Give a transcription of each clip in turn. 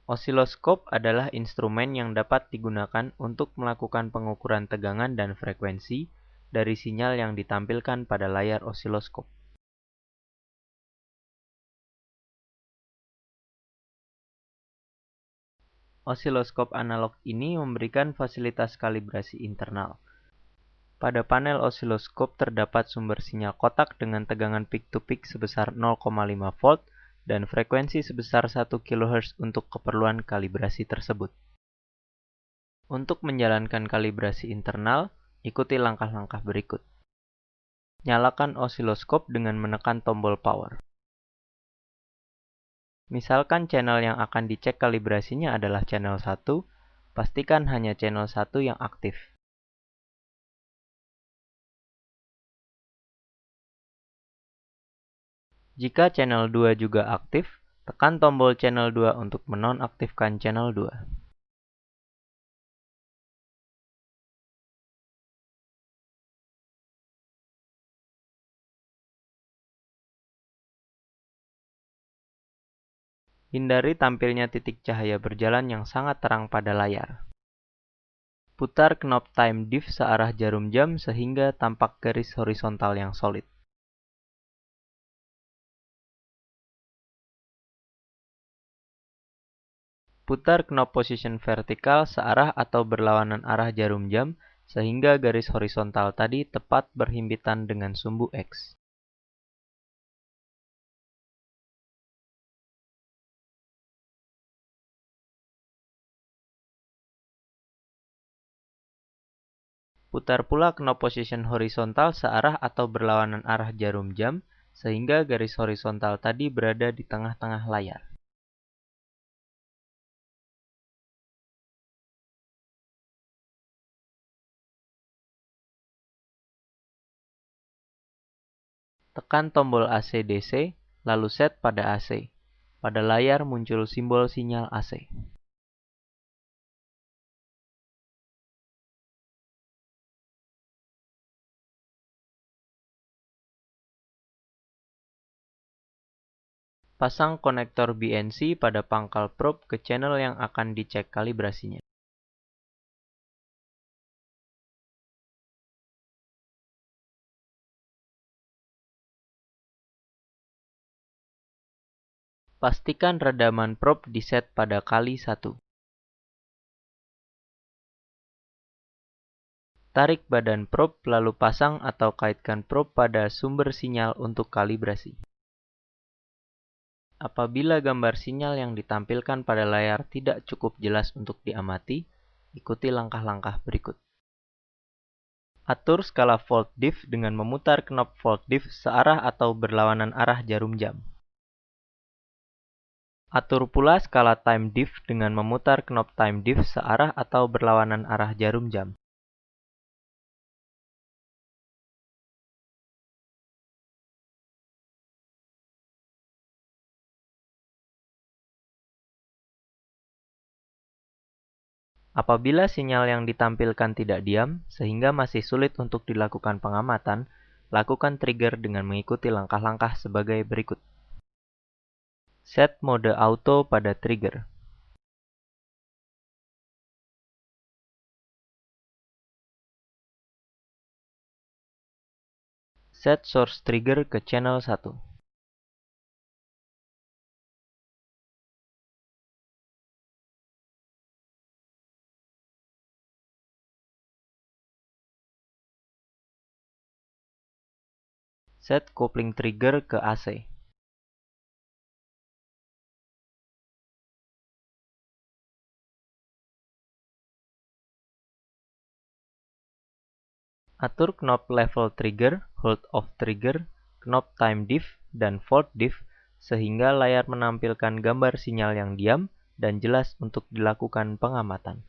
Osiloskop adalah instrumen yang dapat digunakan untuk melakukan pengukuran tegangan dan frekuensi dari sinyal yang ditampilkan pada layar osiloskop. Osiloskop analog ini memberikan fasilitas kalibrasi internal. Pada panel osiloskop terdapat sumber sinyal kotak dengan tegangan peak-to-peak sebesar 0,5 volt dan frekuensi sebesar 1 kHz untuk keperluan kalibrasi tersebut. Untuk menjalankan kalibrasi internal, ikuti langkah-langkah berikut. Nyalakan osiloskop dengan menekan tombol power. Misalkan channel yang akan dicek kalibrasinya adalah channel 1, pastikan hanya channel 1 yang aktif. Jika channel 2 juga aktif, tekan tombol channel 2 untuk menonaktifkan channel 2. Hindari tampilnya titik cahaya berjalan yang sangat terang pada layar. Putar knob time diff searah jarum jam sehingga tampak garis horizontal yang solid. Putar knob position vertikal searah atau berlawanan arah jarum jam sehingga garis horizontal tadi tepat berhimpitan dengan sumbu X. Putar pula knob position horizontal searah atau berlawanan arah jarum jam sehingga garis horizontal tadi berada di tengah-tengah layar. Tekan tombol AC/DC, lalu set pada AC. Pada layar muncul simbol sinyal AC. Pasang konektor BNC pada pangkal probe ke channel yang akan dicek kalibrasinya. Pastikan redaman probe diset pada kali 1. Tarik badan probe lalu pasang atau kaitkan probe pada sumber sinyal untuk kalibrasi. Apabila gambar sinyal yang ditampilkan pada layar tidak cukup jelas untuk diamati, ikuti langkah-langkah berikut. Atur skala volt diff dengan memutar knob volt diff searah atau berlawanan arah jarum jam. Atur pula skala time diff dengan memutar knob time diff searah atau berlawanan arah jarum jam. Apabila sinyal yang ditampilkan tidak diam, sehingga masih sulit untuk dilakukan pengamatan, lakukan trigger dengan mengikuti langkah-langkah sebagai berikut. Set mode auto pada trigger. Set source trigger ke channel 1. Set kopling trigger ke AC. Atur knob level trigger, hold off trigger, knob time diff, dan volt diff sehingga layar menampilkan gambar sinyal yang diam dan jelas untuk dilakukan pengamatan.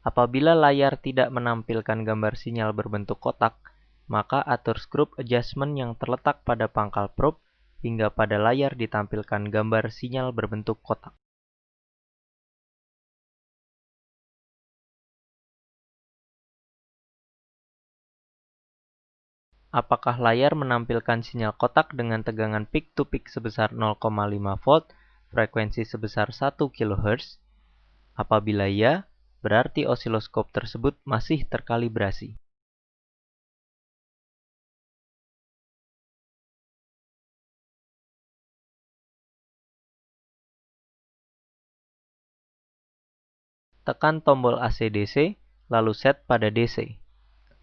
Apabila layar tidak menampilkan gambar sinyal berbentuk kotak, maka atur skrup adjustment yang terletak pada pangkal probe hingga pada layar ditampilkan gambar sinyal berbentuk kotak. Apakah layar menampilkan sinyal kotak dengan tegangan peak-to-peak sebesar 0,5 volt, frekuensi sebesar 1 kHz? Apabila ya, berarti osiloskop tersebut masih terkalibrasi. Tekan tombol AC/DC, lalu set pada DC.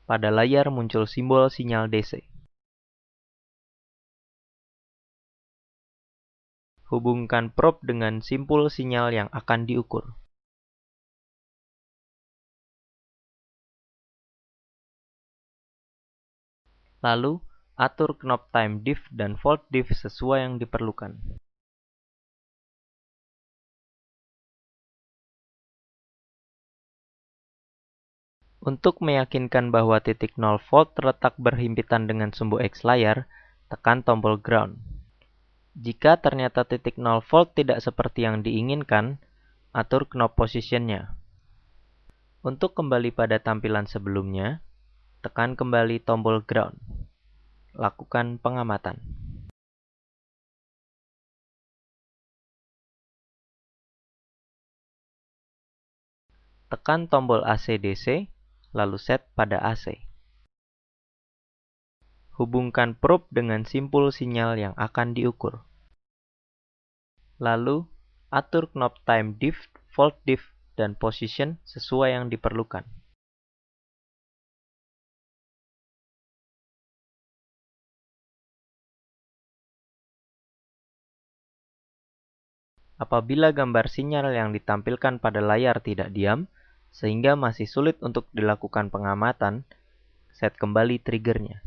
Pada layar muncul simbol sinyal DC. Hubungkan probe dengan simpul sinyal yang akan diukur. Lalu, atur knop time diff dan volt diff sesuai yang diperlukan. Untuk meyakinkan bahwa titik 0 volt terletak berhimpitan dengan sumbu X layar, tekan tombol ground. Jika ternyata titik 0 volt tidak seperti yang diinginkan, atur knop position-nya. Untuk kembali pada tampilan sebelumnya, tekan kembali tombol ground. Lakukan pengamatan. Tekan tombol AC/DC, lalu set pada AC. Hubungkan probe dengan simpul sinyal yang akan diukur. Lalu, atur knop time diff, volt diff, dan position sesuai yang diperlukan. Apabila gambar sinyal yang ditampilkan pada layar tidak diam, sehingga masih sulit untuk dilakukan pengamatan, set kembali triggernya.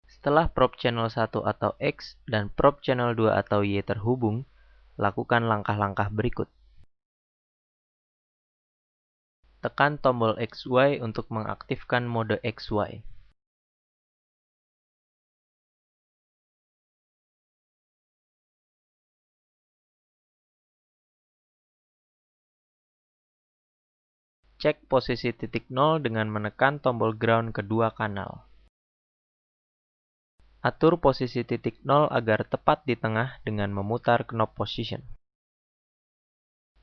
Setelah probe channel 1 atau X dan probe channel 2 atau Y terhubung, lakukan langkah-langkah berikut. Tekan tombol XY untuk mengaktifkan mode XY. Cek posisi titik 0 dengan menekan tombol ground kedua kanal. Atur posisi titik 0 agar tepat di tengah dengan memutar knop position.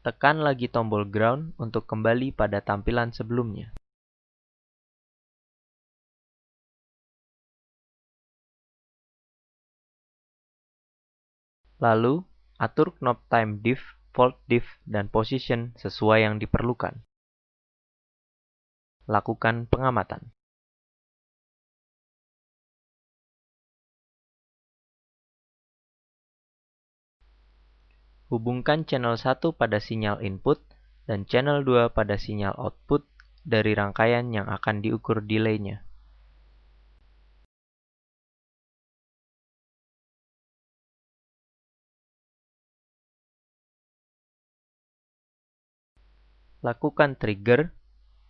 Tekan lagi tombol ground untuk kembali pada tampilan sebelumnya. Lalu, atur knop time diff, volt diff, dan position sesuai yang diperlukan. Lakukan pengamatan. Hubungkan channel 1 pada sinyal input dan channel 2 pada sinyal output dari rangkaian yang akan diukur delay-nya. Lakukan trigger,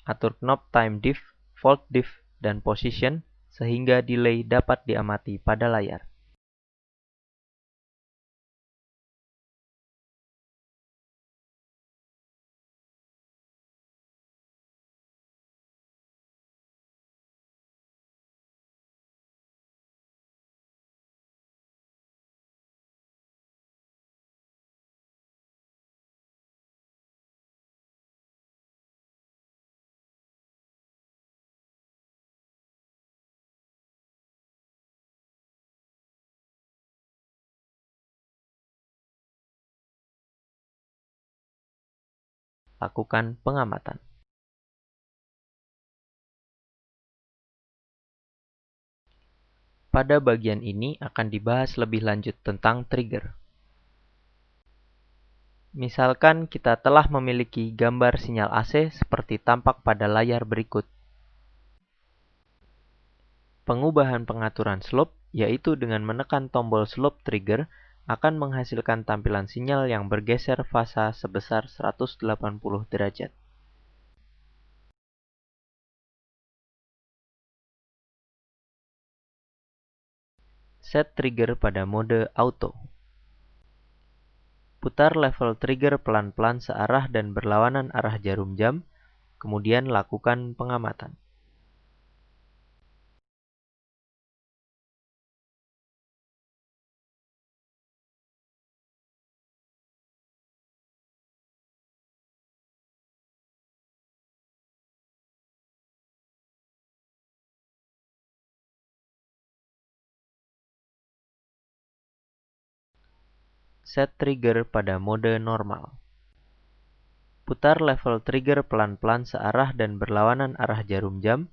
atur knop time diff, volt diff, dan position sehingga delay dapat diamati pada layar. Lakukan pengamatan. Pada bagian ini akan dibahas lebih lanjut tentang trigger. Misalkan kita telah memiliki gambar sinyal AC seperti tampak pada layar berikut. Pengubahan pengaturan slope, yaitu dengan menekan tombol slope trigger, akan menghasilkan tampilan sinyal yang bergeser fasa sebesar 180 derajat. Set trigger pada mode auto. Putar level trigger pelan-pelan searah dan berlawanan arah jarum jam, kemudian lakukan pengamatan. Set trigger pada mode normal. Putar level trigger pelan-pelan searah dan berlawanan arah jarum jam,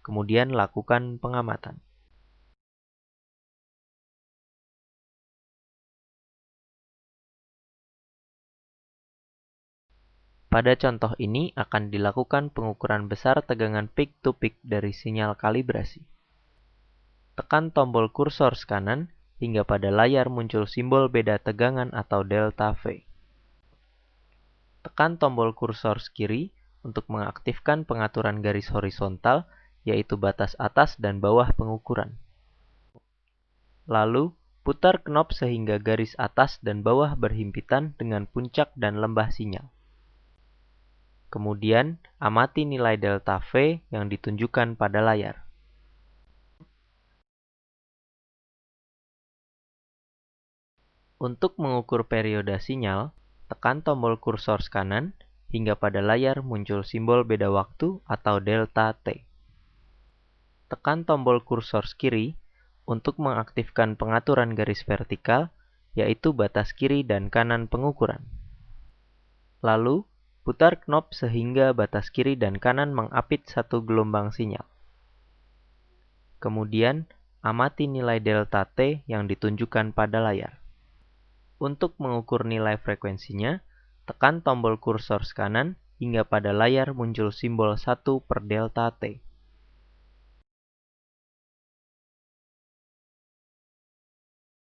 kemudian lakukan pengamatan. Pada contoh ini akan dilakukan pengukuran besar tegangan peak-to-peak dari sinyal kalibrasi. Tekan tombol kursor kanan hingga pada layar muncul simbol beda tegangan atau delta V. Tekan tombol kursor kiri untuk mengaktifkan pengaturan garis horizontal, yaitu batas atas dan bawah pengukuran. Lalu, putar knop sehingga garis atas dan bawah berhimpitan dengan puncak dan lembah sinyal. Kemudian, amati nilai delta V yang ditunjukkan pada layar. Untuk mengukur periode sinyal, tekan tombol kursor kanan hingga pada layar muncul simbol beda waktu atau delta T. Tekan tombol kursor kiri untuk mengaktifkan pengaturan garis vertikal, yaitu batas kiri dan kanan pengukuran. Lalu, putar knop sehingga batas kiri dan kanan mengapit satu gelombang sinyal. Kemudian, amati nilai delta T yang ditunjukkan pada layar. Untuk mengukur nilai frekuensinya, tekan tombol kursor kanan hingga pada layar muncul simbol 1 per delta T.